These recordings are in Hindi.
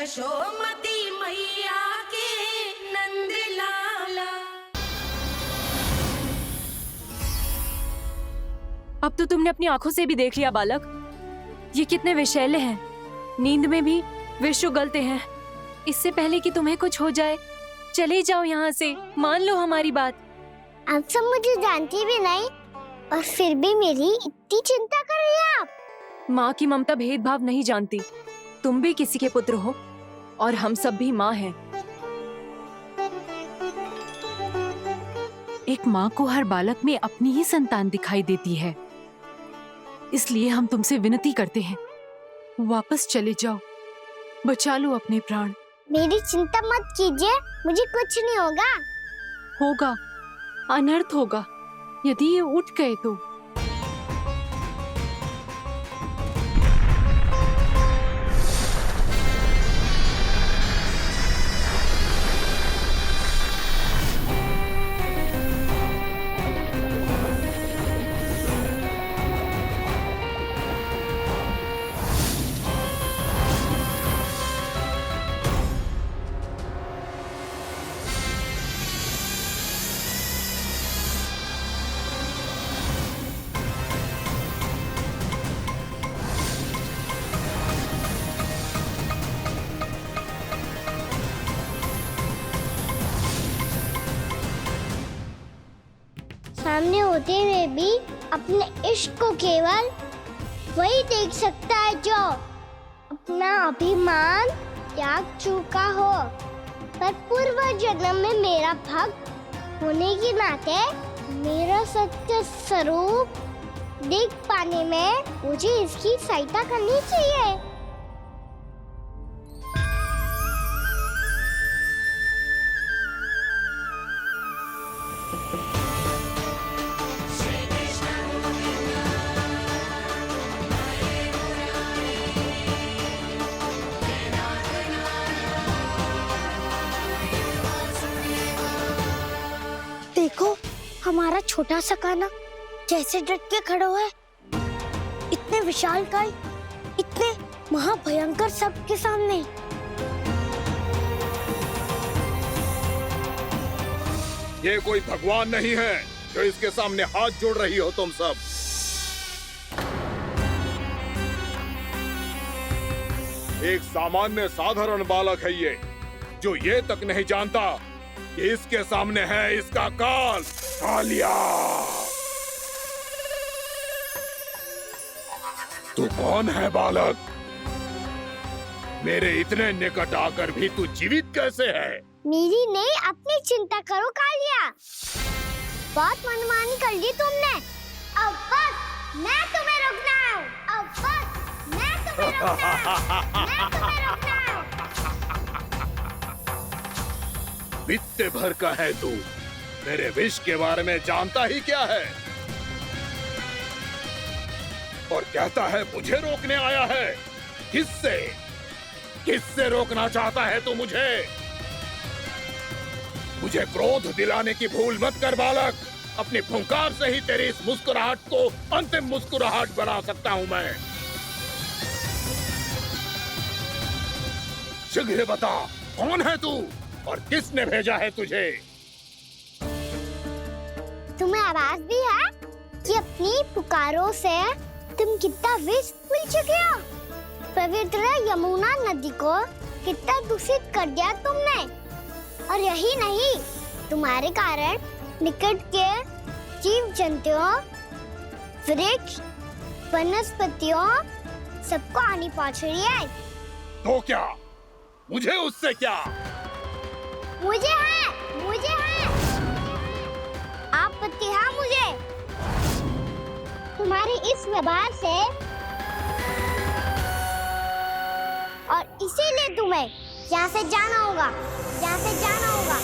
यशोमती मैया के नंद लाला। अब तो तुमने अपनी आंखों से भी देख लिया बालक, ये कितने विषैले हैं। नींद में भी विष उगलते हैं। इससे पहले कि तुम्हें कुछ हो जाए, चले जाओ यहाँ से, मान लो हमारी बात। आप सब मुझे जानती भी नहीं और फिर भी मेरी इतनी चिंता कर रही हैं आप। माँ की ममता भेदभाव नहीं जानती। तुम भी किसी के पुत्र हो और हम सब भी माँ हैं। एक माँ को हर बालक में अपनी ही संतान दिखाई देती है, इसलिए हम तुमसे विनती करते हैं, वापस चले जाओ, बचा लो अपने प्राण। मेरी चिंता मत कीजिए, मुझे कुछ नहीं होगा। होगा, अनर्थ होगा यदि ये उठ गए तो। सामने होते हुए भी अपने इश्क को केवल वही देख सकता है जो अपना अभिमान त्याग चुका हो। पर पूर्व जन्म में मेरा भक्त होने के नाते मेरा सत्य स्वरूप देख पाने में मुझे इसकी सहायता करनी चाहिए। देखो हमारा छोटा सा कान्हा जैसे डट के खड़ा हुआ है, इतने विशालकाय, इतने महाभयंकर सबके सामने। ये कोई भगवान नहीं है जो इसके सामने हाथ जोड़ रही हो तुम सब। एक सामान्य साधारण बालक है ये, जो ये तक नहीं जानता कि इसके सामने है इसका काल, कालिया। तू कौन है बालक? मेरे इतने निकट आकर भी तू जीवित कैसे है? मेरी नहीं, अपनी चिंता करो कालिया। बहुत मनमानी कर ली तुमने। अब बस मैं तुम्हें रोकना हूँ। अब बस मैं तुम्हें रोकना हूँ। मैं तुम्हें रोकना हूँ। बित्ते भर का है तू, मेरे विष के बारे में जानता ही क्या है? और कहता है मुझे रोकने आया है। किससे? किससे रोकना चाहता है तू मुझे? मुझे क्रोध दिलाने की भूल मत कर बालक। अपनी फुंकार से ही तेरी इस मुस्कुराहट को अंतिम मुस्कुराहट बना सकता हूं मैं। शीघ्र बता, कौन है तू और किसने भेजा है तुझे? तुम्हें आवाज भी है कि अपनी पुकारों से तुम कितना विष भूल चुके हो। पवित्र यमुना नदी को कितना दूषित कर दिया तुमने। और यही नहीं, तुम्हारे कारण निकट के जीव जंतुओं, वृक्ष, वनस्पतियों सबको हानि पहुंच रही है। तो क्या? मुझे उससे क्या? मुझे है आपत्ति है मुझे तुम्हारे इस व्यवहार से, और इसीलिए तुम्हें यहाँ से जाना होगा, यहाँ से जाना होगा।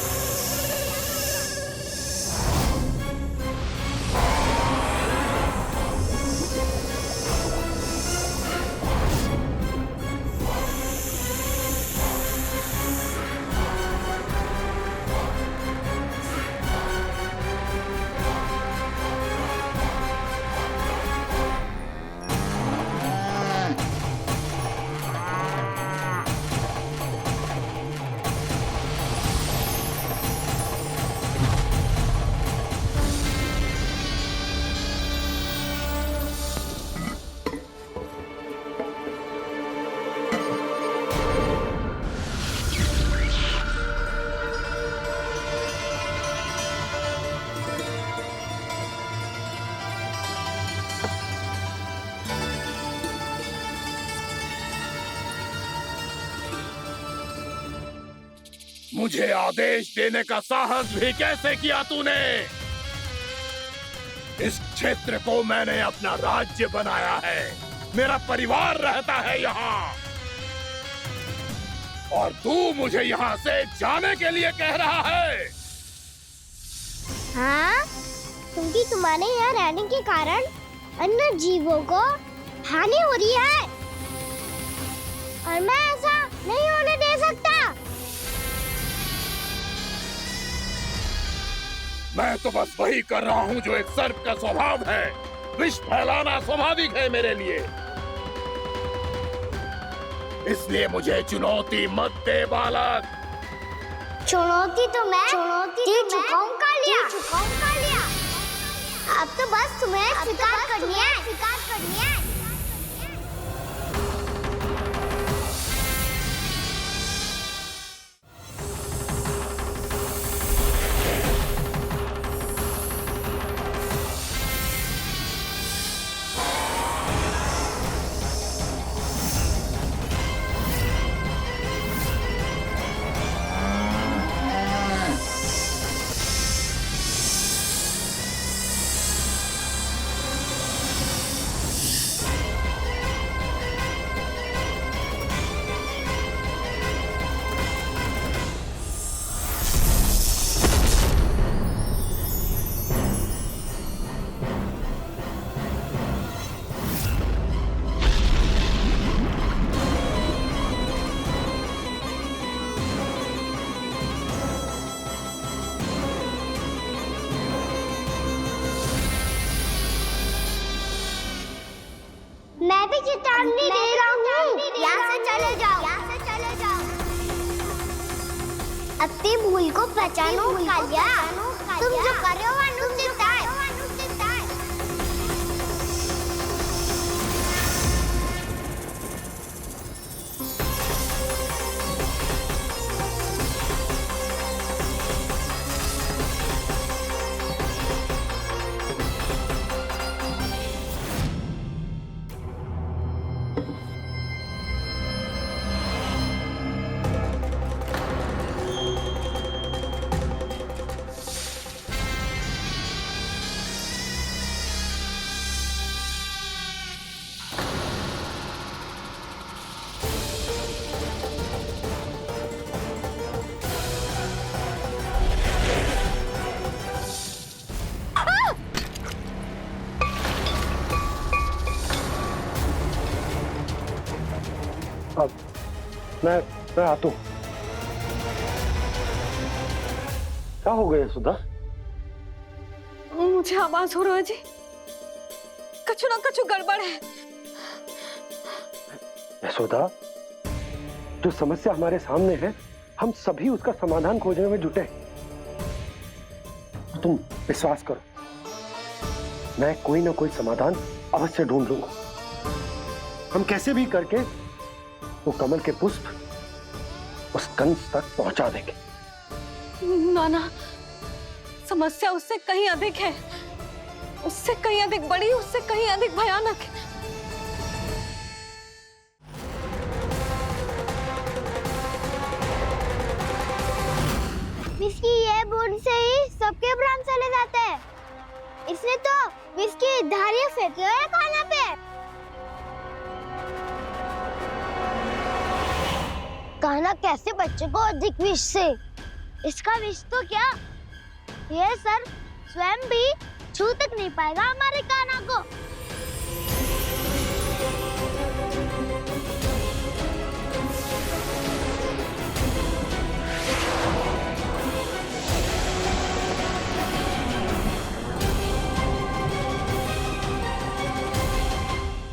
मुझे आदेश देने का साहस भी कैसे किया तूने? इस क्षेत्र को मैंने अपना राज्य बनाया है, मेरा परिवार रहता है यहाँ, और तू मुझे यहाँ से जाने के लिए कह रहा है? हाँ, क्योंकि तुम्हारे यहाँ रहने के कारण अन्य जीवों को हानि हो रही है और मैं ऐसा नहीं होने दे सकता। मैं तो बस वही कर रहा हूँ जो एक सर्प का स्वभाव है। विष फैलाना स्वाभाविक है मेरे लिए, इसलिए मुझे चुनौती मत दे बालक। चुनौती तो मैं दे चुका हूँ कालिया। अब तो बस तुम्हें स्वीकार करनी है। मैं भी चेतावनी दे रहा हूँ, यहाँ से चले जाओ। अपनी भूल को पहचानो कालिया। तुम जो कर रहे हो अनुचित है। मैं आता हूँ। क्या हो गया सुधा? मुझे आवाज हो रहा है जी, कछु ना कछु गड़बड़ है। यशोदा, जो समस्या हमारे सामने है, हम सभी उसका समाधान खोजने में जुटे। तुम विश्वास करो, मैं कोई ना कोई समाधान अवश्य ढूंढ लूंगा। हम कैसे भी करके वो कमल के पुष्प उस कंस तक पहुंचा देंगे। नाना, समस्या उससे कहीं अधिक है, उससे कहीं अधिक बड़ी, उससे कहीं अधिक भयानक है। विस्की ये बूंद से ही सबके प्राण चले जाते हैं। इसने तो विस्की धारियां फेंकी है खाना पे। कान्हा कैसे बच्चे को अधिक विष से? इसका विष तो क्या, ये सर स्वयं भी छू तक नहीं पाएगा हमारे कान्हा को।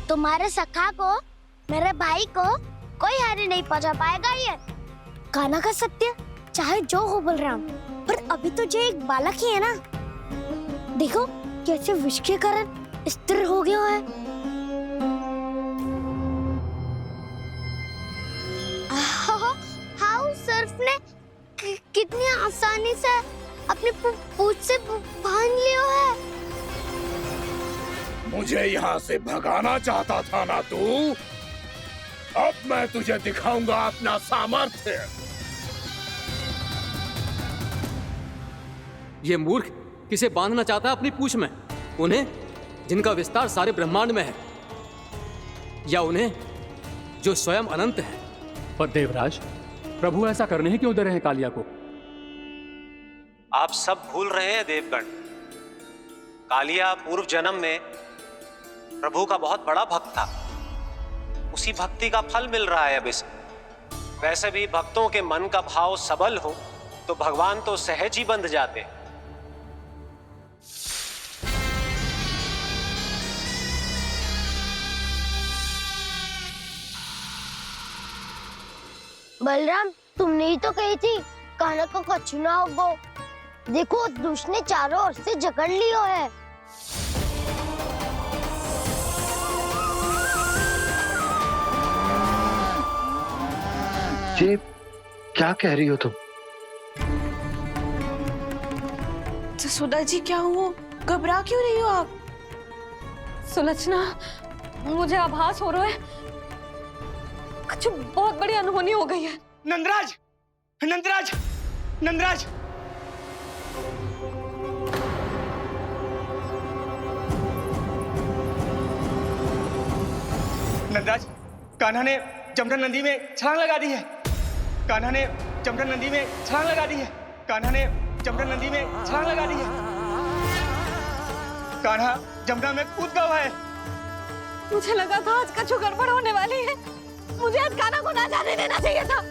तुम्हारे सखा को, मेरे भाई को कोई हानि नहीं पहुंचा पाएगा। ये कान्हा का सत्य चाहे जो हो बलराम, पर अभी तो जो एक बालक ही है ना। देखो कैसे विष के कारण स्थिर हो गया है। हाउ सर्फ ने कितनी आसानी से अपनी पूंछ से बांध लिया है। मुझे यहाँ से भगाना चाहता था ना तू? अब मैं तुझे दिखाऊंगा अपना सामर्थ्य। ये मूर्ख किसे बांधना चाहता है अपनी पूंछ में? उन्हें जिनका विस्तार सारे ब्रह्मांड में है, या उन्हें जो स्वयं अनंत है? पर देवराज, प्रभु ऐसा करने ही क्यों दे रहे हैं कालिया को? आप सब भूल रहे हैं देवगण। कालिया पूर्व जन्म में प्रभु का बहुत बड़ा भक्त था। उसी भक्ति का फल मिल रहा है अब इसे। वैसे भी भक्तों के मन का भाव सबल हो तो भगवान तो सहज ही बंध जाते हैं। बलराम, तुमने ही तो कही थी कान्हा को कछु ना होगो। देखो उस दुष्ट ने चारों ओर से जकड़ लियो है। ये क्या कह रही हो तुम? जसोदा जी, क्या हुआ? घबरा क्यों रही हो आप? सुलोचना, मुझे आभास हो रहा है कुछ बहुत बड़ी अनहोनी हो गई है। नंदराज, नंदराज, नंदराज! नंदराज, कान्हा ने जमदग्नि नदी में छलांग लगा दी है। कान्हा ने जमदग्नि नदी में छलांग लगा दी है। कान्हा ने जमदग्नि नदी में छलांग लगा दी है। कान्हा जमुना में कूद गया है। मुझे लगा था आज कछु गड़बड़ होने वाली है। मुझे आज कान्हा को ना जाने देना चाहिए था।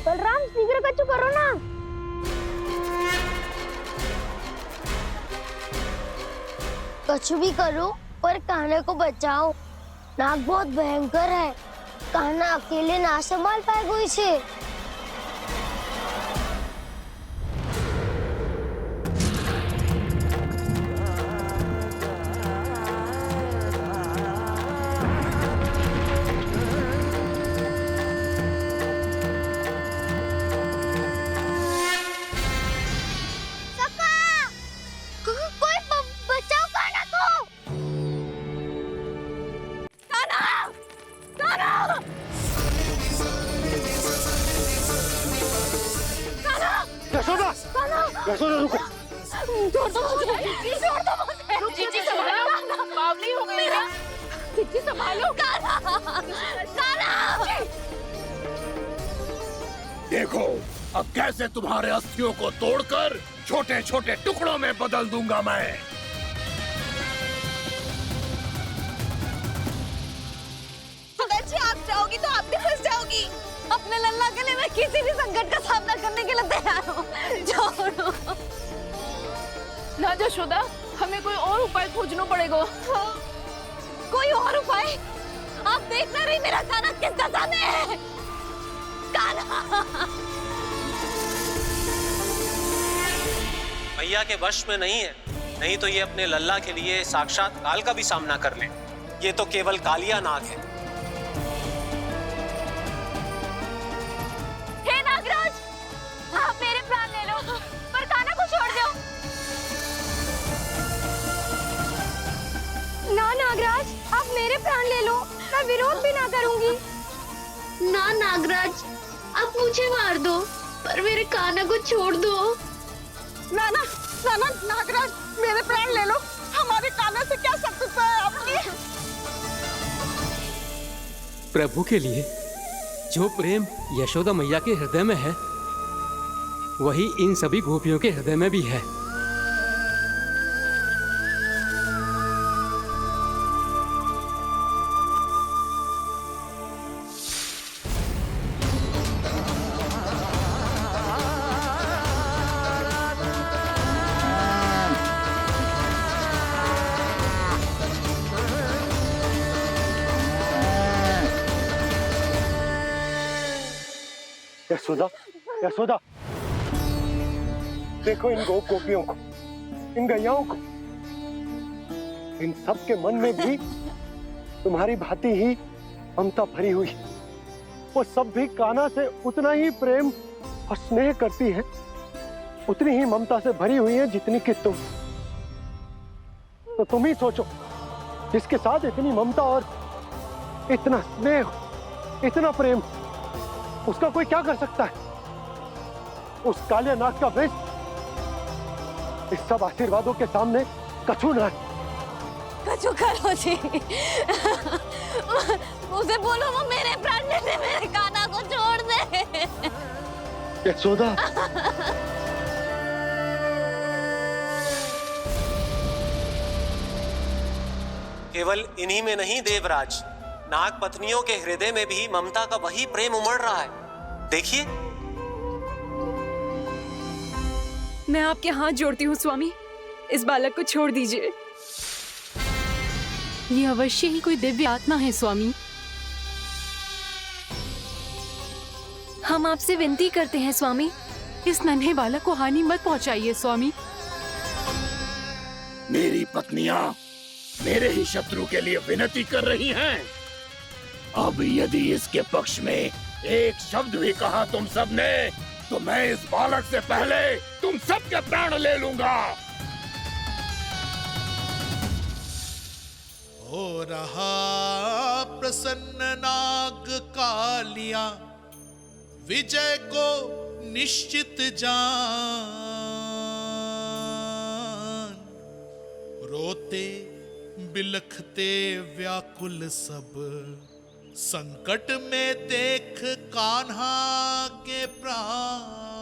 बलराम, शीघ्र कछु करो ना। कछु भी करो पर कान्हा को बचाओ। नाग बहुत भयंकर है। कान्हा अकेले ना संभाल पाएगा इसे। कोई बचाओ कान्हा को। यशोदा! यशोदा रुको! छोड़ दो मुझे, छोड़ दो मुझे। जीजी संभालो, बावली हो गई है। जीजी संभालो। कान्हा! देखो अब कैसे तुम्हारे अस्थियों को तोड़कर छोटे छोटे टुकड़ों में बदल दूंगा मैं। जी, आप जाओगी तो आप भी फंस जाओगी। अपने लल्ला के लिए मैं किसी भी संकट का सामना करने के लिए तैयार हूँ। छोड़ो। ना जशोदा, हमें कोई और उपाय खोजना पड़ेगा। कोई और उपाय? आप देख ना रही मेरा कान्हा किस दशा में है। कान्हा! मैया के वश में नहीं है, नहीं तो ये अपने लल्ला के लिए साक्षात काल का भी सामना कर ले। ये तो केवल कालिया नाग है। हे नागराज, आप मेरे प्राण ले लो पर कान्हा को छोड़ दो। ना नागराज, आप मेरे प्राण ले लो। मैं विरोध भी ना करूंगी। ना नागराज, आप मुझे मार दो पर मेरे कान्हा को छोड़ दो। ना ना ना ना, नागराज मेरे प्राण ले लो। हमारे कान्हा से क्या शत्रुता है आपकी? प्रभु के लिए जो प्रेम यशोदा मैया के हृदय में है, वही इन सभी गोपियों के हृदय में भी है। यशोदा, यशोदा, देखो इन गोपियों को, इन गैयाओं को, इन सब के मन में भी तुम्हारी भांति ही ममता भरी हुई। वो सब भी कान्हा से उतना ही प्रेम और स्नेह करती है, उतनी ही ममता से भरी हुई है जितनी कि तुम। तो तुम ही सोचो, जिसके साथ इतनी ममता और इतना स्नेह, इतना प्रेम, उसका कोई क्या कर सकता है? उस कालिया नाग का विष इस सब आशीर्वादों के सामने कछु ना है। कछु करो जी। उसे बोलो वो मेरे प्राण ले ले, मेरे कान्हा को छोड़ दे। यशोदा, केवल इन्हीं में नहीं देवराज, नाग पत्नियों के हृदय में भी ममता का वही प्रेम उमड़ रहा है। देखिए। मैं आपके हाथ जोड़ती हूँ स्वामी, इस बालक को छोड़ दीजिए। ये अवश्य ही कोई दिव्य आत्मा है स्वामी। हम आपसे विनती करते हैं स्वामी, इस नन्हे बालक को हानि मत पहुंचाइए स्वामी। मेरी पत्नियां मेरे ही शत्रु के लिए विनती कर रही हैं। अब यदि इसके पक्ष में एक शब्द भी कहा तुम सबने, तो मैं इस बालक से पहले तुम सबके प्राण ले लूंगा। हो रहा प्रसन्न नाग कालिया, विजय को निश्चित जान। रोते बिलखते व्याकुल सब, संकट में देख कान्हा के प्राण।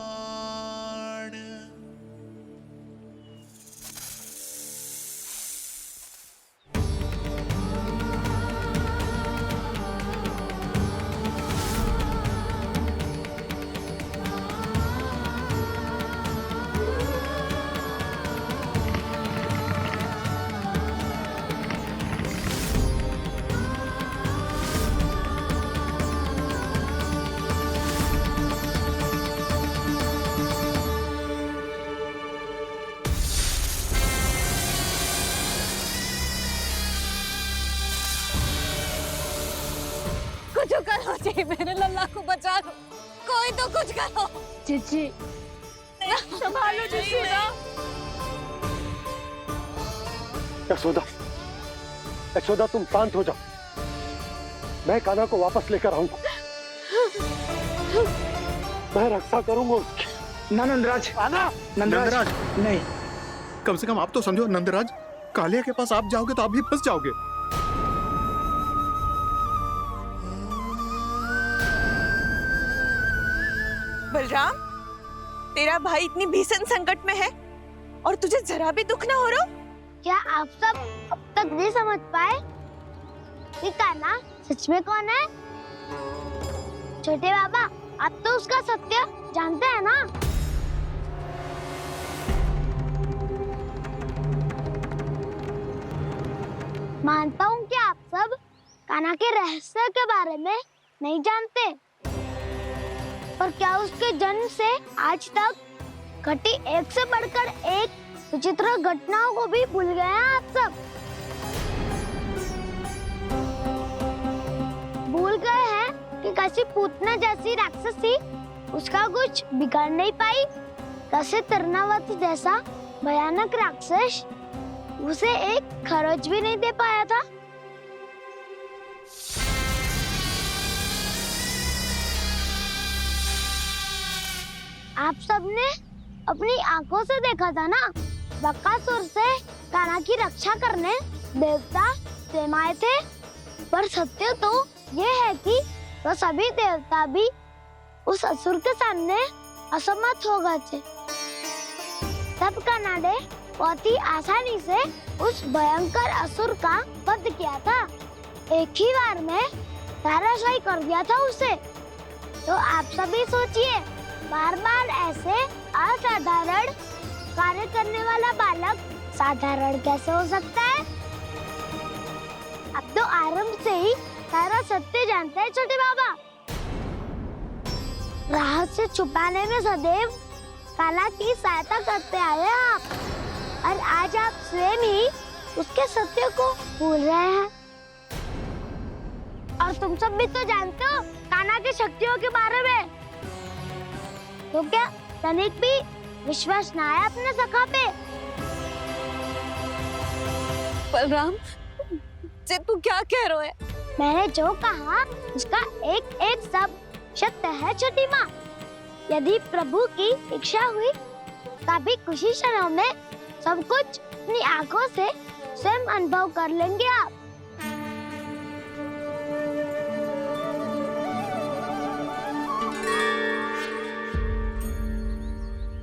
कुछ करो जी, मेरे लल्ला को बचा लो, कोई तो कुछ करो। जीजी, संभालो यशोदा। यशोदा, यशोदा तुम शांत हो जाओ, मैं कान्हा को वापस लेकर आऊंगा। मैं रक्षा करूंगा उसकी। ना नंदराज, कान्हा, नंदराज नहीं। कम से कम आप तो समझो नंदराज, कालिया के पास आप जाओगे तो आप भी फंस जाओगे। बलराम, तेरा भाई इतनी भीषण संकट में है और तुझे जरा भी दुख ना हो रहा? क्या आप सब अब तक नहीं समझ पाए कि कान्हा सच में कौन है? छोटे बाबा, आप तो उसका सत्य जानते हैं ना? मानता हूँ कि आप सब कान्हा के रहस्य के बारे में नहीं जानते, पर क्या उसके जन्म से आज तक घटी एक से बढ़कर एक विचित्र घटनाओं को भी भूल गए हैं आप सब? भूल गए हैं कि कैसी पूतना जैसी राक्षसी उसका कुछ बिगाड़ नहीं पाई, कैसे तरनावती जैसा भयानक राक्षस उसे एक खरोच भी नहीं दे पाया था। आप सबने अपनी आंखों से देखा था ना, बकासुर से कान्हा की रक्षा करने देवता स्वयं आए थे। पर सत्य तो ये है कि वो सभी देवता भी उस असुर के सामने असमर्थ हो गए थे। तब कान्हा ने बहुत ही आसानी से उस भयंकर असुर का वध किया था। एक ही बार में धराशायी कर दिया था उसे। तो आप सभी सोचिए, बार बार ऐसे असाधारण कार्य करने वाला बालक साधारण कैसे हो सकता है? अब तो आरंभ से ही सारा सत्य जानते हैं छोटे बाबा। राह से छुपाने में सदैव काला की सहायता करते आए हैं आप, और आज आप स्वयं ही उसके सत्य को भूल रहे हैं। और तुम सब भी तो जानते हो कान्हा की शक्तियों के बारे में, तो क्या तनिक भी विश्वास ना है अपने सखा पे? बलराम, जे तू क्या कह रहा है? मैंने जो कहा उसका एक एक शब्द सत्य है छठी माँ। यदि प्रभु की इच्छा हुई तभी कुछ ही क्षणों में सब कुछ अपनी आंखों से स्वयं अनुभव कर लेंगे आप।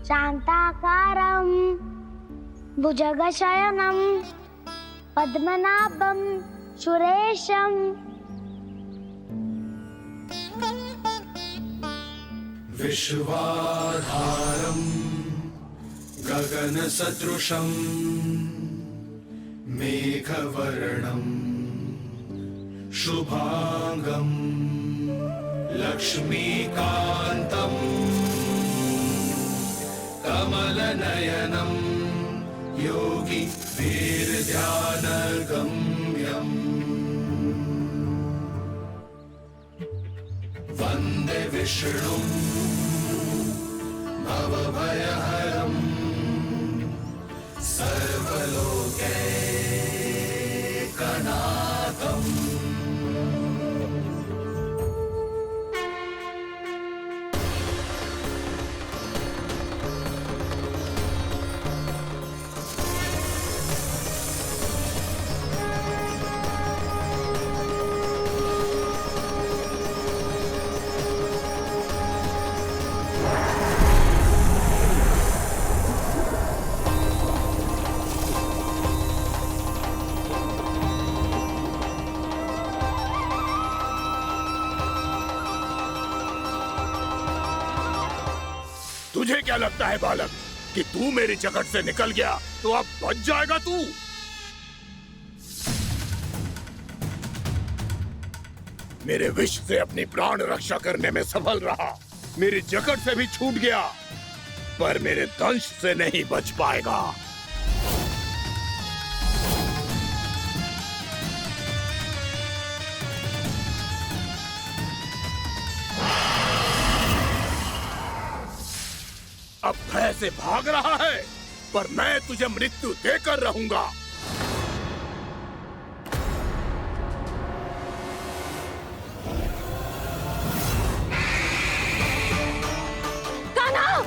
शांताकारं भुजगशयनं पद्मनाभं सुरेशं विश्वाधारं गगनसदृशं मेघवर्णं शुभांगं लक्ष्मीकान्तं कमलनयनं योगी वीरध्यानगम्यम् वन्दे विष्णुं भवभयहरं सर्वलोकैकनाथम्। तुझे क्या लगता है बालक कि तू मेरी जकड़ से निकल गया तो अब बच जाएगा तू? मेरे विष से अपनी प्राण रक्षा करने में सफल रहा, मेरी जकड़ से भी छूट गया, पर मेरे दंश से नहीं बच पाएगा। अब भय से भाग रहा है, पर मैं तुझे मृत्यु देकर रहूंगा। कान्हा!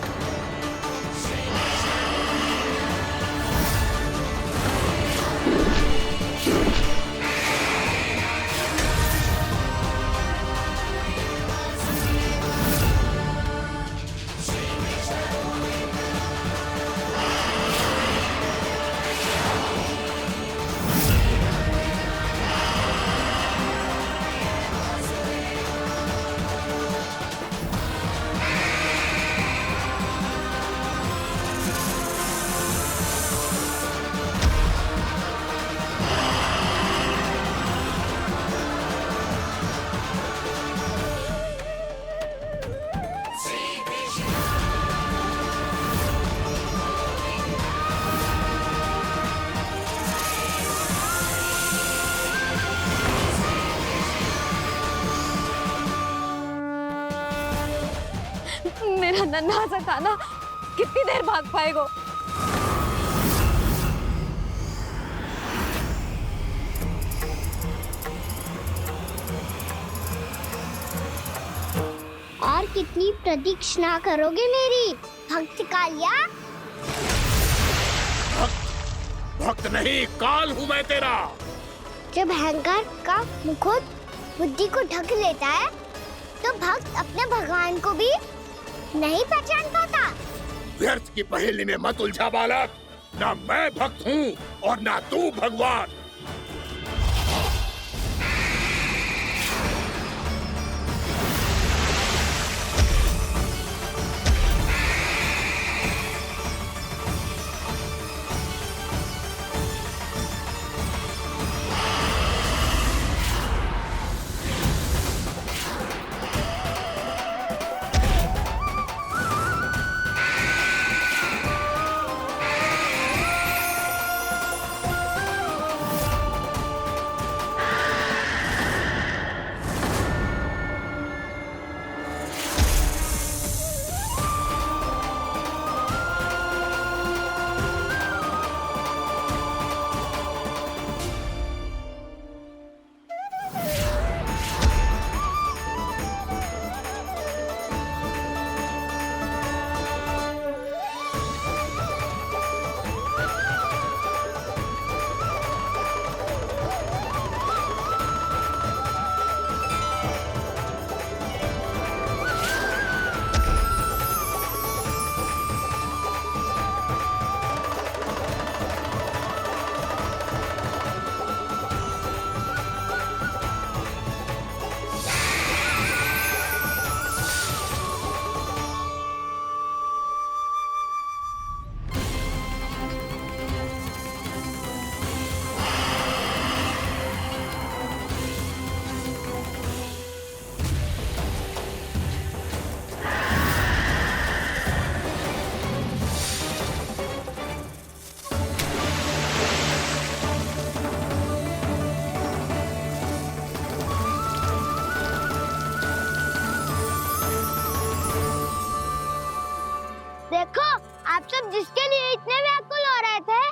मेरा नन्हा सा कान्हा कितनी देर भाग पाएगा? और कितनी प्रतीक्षा करोगे मेरी भक्त कालिया? भक्त नहीं, काल हूं मैं तेरा। जब अहंकार का मुकुट बुद्धि को ढक लेता है तो भक्त अपने भगवान को भी नहीं पहचान पाता। व्यर्थ की पहेली में मत उलझा बालक, ना मैं भक्त हूँ और ना तू भगवान। देखो, आप सब जिसके लिए इतने व्याकुल हो रहे थे,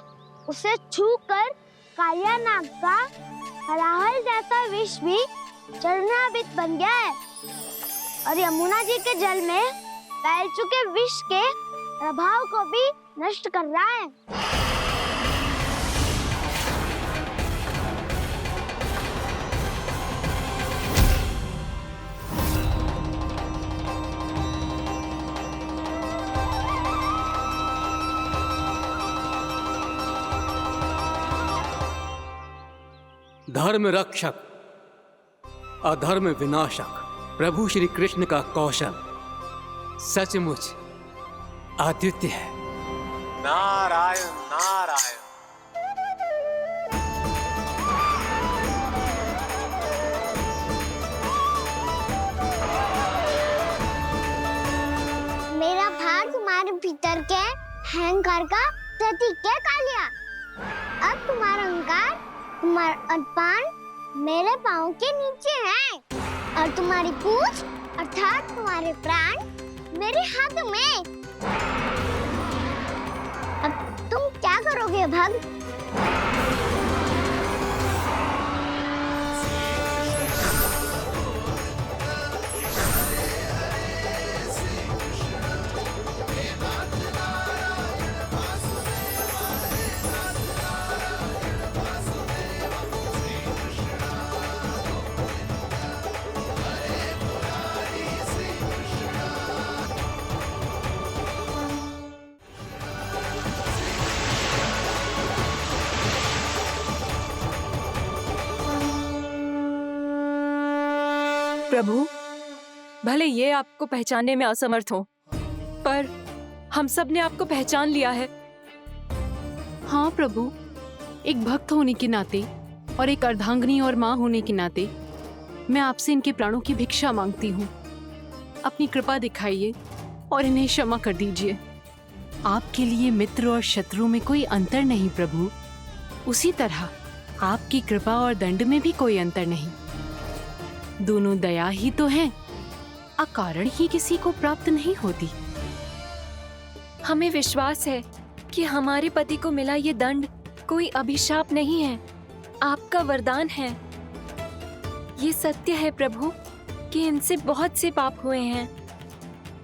उसे छूकर कालिया नाग का हलाहल जैसा विष भी चरणामृत बन गया है और यमुना जी के जल में फैल चुके विष के प्रभाव को भी नष्ट कर रहा है। धर्म रक्षक, अधर्म विनाशक प्रभु श्री कृष्ण का कौशल सचमुच अद्वितीय है। नारायण नारायण। मेरा भार तुम्हारे भीतर के अहंकार का प्रतीक है कालिया। अब तुम्हारा अहंकार, तुम्हारा अनपान मेरे पाँव के नीचे है और तुम्हारी पूंछ अर्थात तुम्हारे प्राण मेरे हाथ में। अब तुम क्या करोगे भक्त? प्रभु, भले ये आपको पहचानने में असमर्थ हो, पर हम सब ने आपको पहचान लिया है। हाँ प्रभु, एक भक्त होने के नाते और एक अर्धांगिनी और माँ होने के नाते मैं आपसे इनके प्राणों की भिक्षा मांगती हूँ। अपनी कृपा दिखाइए और इन्हें क्षमा कर दीजिए। आपके लिए मित्र और शत्रु में कोई अंतर नहीं प्रभु। उसी तरह आपकी कृपा और दंड में भी कोई अंतर नहीं। दोनों दया ही तो हैं, अकारण ही किसी को प्राप्त नहीं होती। हमें विश्वास है कि हमारे पति को मिला ये दंड कोई अभिशाप नहीं है, आपका वरदान है। ये सत्य है प्रभु कि इनसे बहुत से पाप हुए हैं।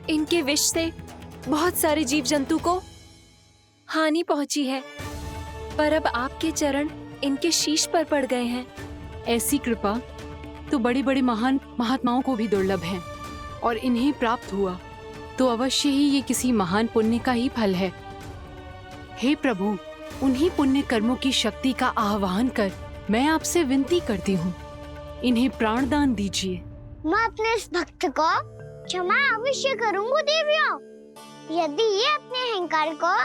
इनके विष से बहुत सारे जीव जंतु को हानि पहुंची है, पर अब आपके चरण इनके शीश पर पड़ गए हैं। ऐसी कृपा तो बड़े बड़े महान महात्माओं को भी दुर्लभ है, और इन्हें प्राप्त हुआ तो अवश्य ही ये किसी महान पुण्य का ही फल है। हे प्रभु, उन्हीं पुण्य कर्मों की शक्ति का आह्वान कर मैं आपसे विनती करती हूँ, इन्हें प्राण दान दीजिए। मैं अपने इस भक्त को क्षमा अवश्य करूंगी देवियों, यदि ये अपने अहंकार को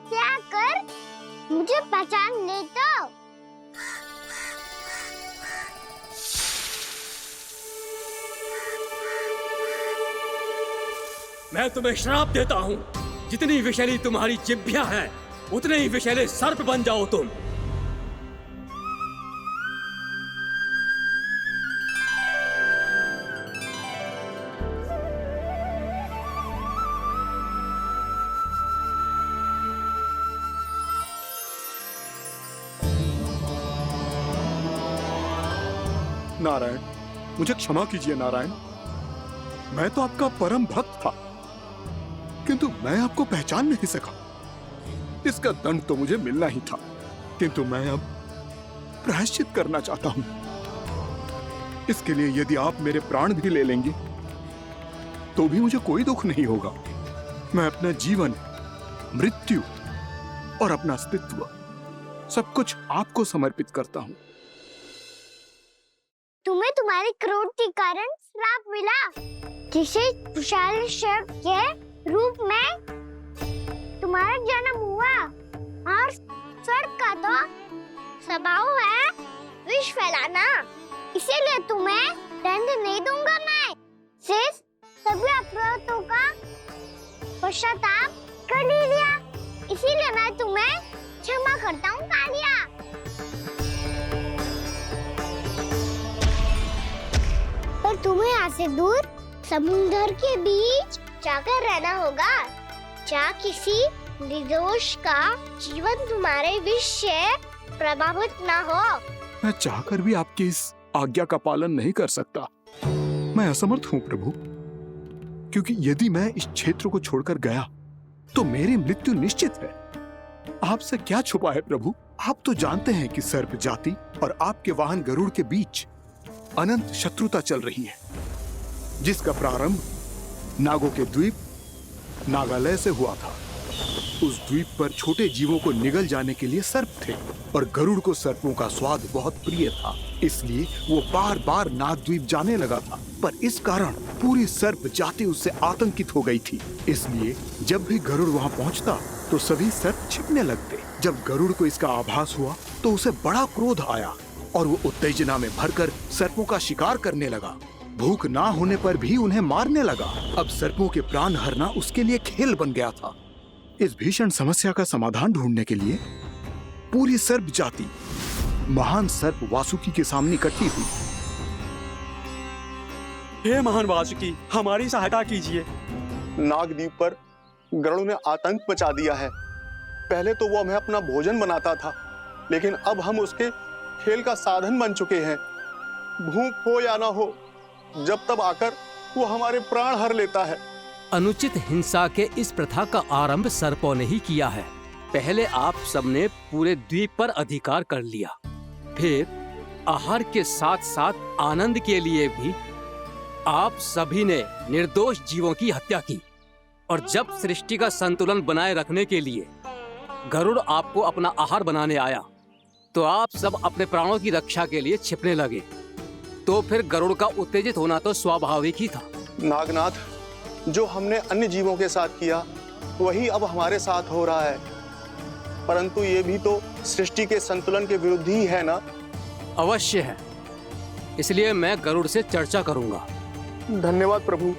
त्याग कर मुझे पहचान ले तो। मैं तुम्हें श्राप देता हूँ, जितनी विषैली तुम्हारी जिह्वा है उतने ही विषैले सर्प बन जाओ तुम। नारायण, मुझे क्षमा कीजिए नारायण। मैं तो आपका परम भक्त था, किंतु मैं आपको पहचान नहीं सका। इसका दंड तो मुझे मिलना ही था, किंतु मैं अब प्रायश्चित करना चाहता हूं। इसके लिए यदि आप मेरे प्राण भी ले लेंगे तो भी मुझे कोई दुख नहीं होगा। मैं अपना जीवन, मृत्यु और अपना अस्तित्व सब कुछ आपको समर्पित करता हूं। तुम्हें तुम्हारे क्रोध के कारण श्राप मिला, जिसे विशाल सर्प के रूप में तुम्हारा जन्म हुआ, और सर्प का तो स्वभाव है विष फैलाना। इसीलिए तुम्हें दंड नहीं दूंगा मैं। शेष सभी अपराधों का पश्चाताप कर लिया, इसीलिए मैं तुम्हें क्षमा करता हूँ कालिया। पर तुम्हें यहाँ से दूर समुद्र के बीच जाकर रहना होगा, क्या किसी निर्दोष का जीवन तुम्हारे विष से प्रभावित ना हो? मैं चाहकर भी आपकी इस आज्ञा का पालन नहीं कर सकता। मैं असमर्थ हूं प्रभु, क्योंकि यदि मैं इस क्षेत्र को छोड़कर गया तो मेरी मृत्यु निश्चित है। आपसे क्या छुपा है प्रभु? आप तो जानते हैं कि सर्प जाति और आपके वाहन गरुड़ के बीच अनंत शत्रुता चल रही है, जिसका प्रारंभ नागों के द्वीप नागालय से हुआ था। उस द्वीप पर छोटे जीवों को निगल जाने के लिए सर्प थे और गरुड़ को सर्पों का स्वाद बहुत प्रिय था, इसलिए वो बार बार नागद्वीप जाने लगा था। पर इस कारण पूरी सर्प जाति उससे आतंकित हो गई थी, इसलिए जब भी गरुड़ वहां पहुंचता तो सभी सर्प छिपने लगते। जब गरुड़ को इसका आभास हुआ तो उसे बड़ा क्रोध आया और वो उत्तेजना में भरकर सर्पों का शिकार करने लगा। भूख ना होने पर भी उन्हें मारने लगा। अब सर्पों के प्राण हरना उसके लिए खेल बन गया था। इस भीषण समस्या का समाधान ढूंढने के लिए पूरी सर्प जाति महान सर्प वासुकी के सामने इकट्ठी हुई। हे महान वासुकी, हमारी सहायता कीजिए। नागद्वीप पर गरुड़ ने आतंक मचा दिया है। पहले तो वो हमें अपना भोजन बनाता था, लेकिन अब हम उसके खेल का साधन बन चुके हैं। भूख हो या ना हो, जब तब आकर वो हमारे प्राण हर लेता है। अनुचित हिंसा के इस प्रथा का आरंभ सर्पों ने ही किया है। पहले आप सबने पूरे द्वीप पर अधिकार कर लिया, फिर आहार के साथ साथ आनंद के लिए भी आप सभी ने निर्दोष जीवों की हत्या की। और जब सृष्टि का संतुलन बनाए रखने के लिए गरुड़ आपको अपना आहार बनाने आया, तो आप सब अपने प्राणों की रक्षा के लिए छिपने लगे। तो फिर गरुड़ का उत्तेजित होना तो स्वाभाविक ही था। नागनाथ, जो हमने अन्य जीवों के साथ किया वही अब हमारे साथ हो रहा है, परंतु ये भी तो सृष्टि के संतुलन के विरुद्ध ही है ना? अवश्य है, इसलिए मैं गरुड़ से चर्चा करूंगा। धन्यवाद प्रभु।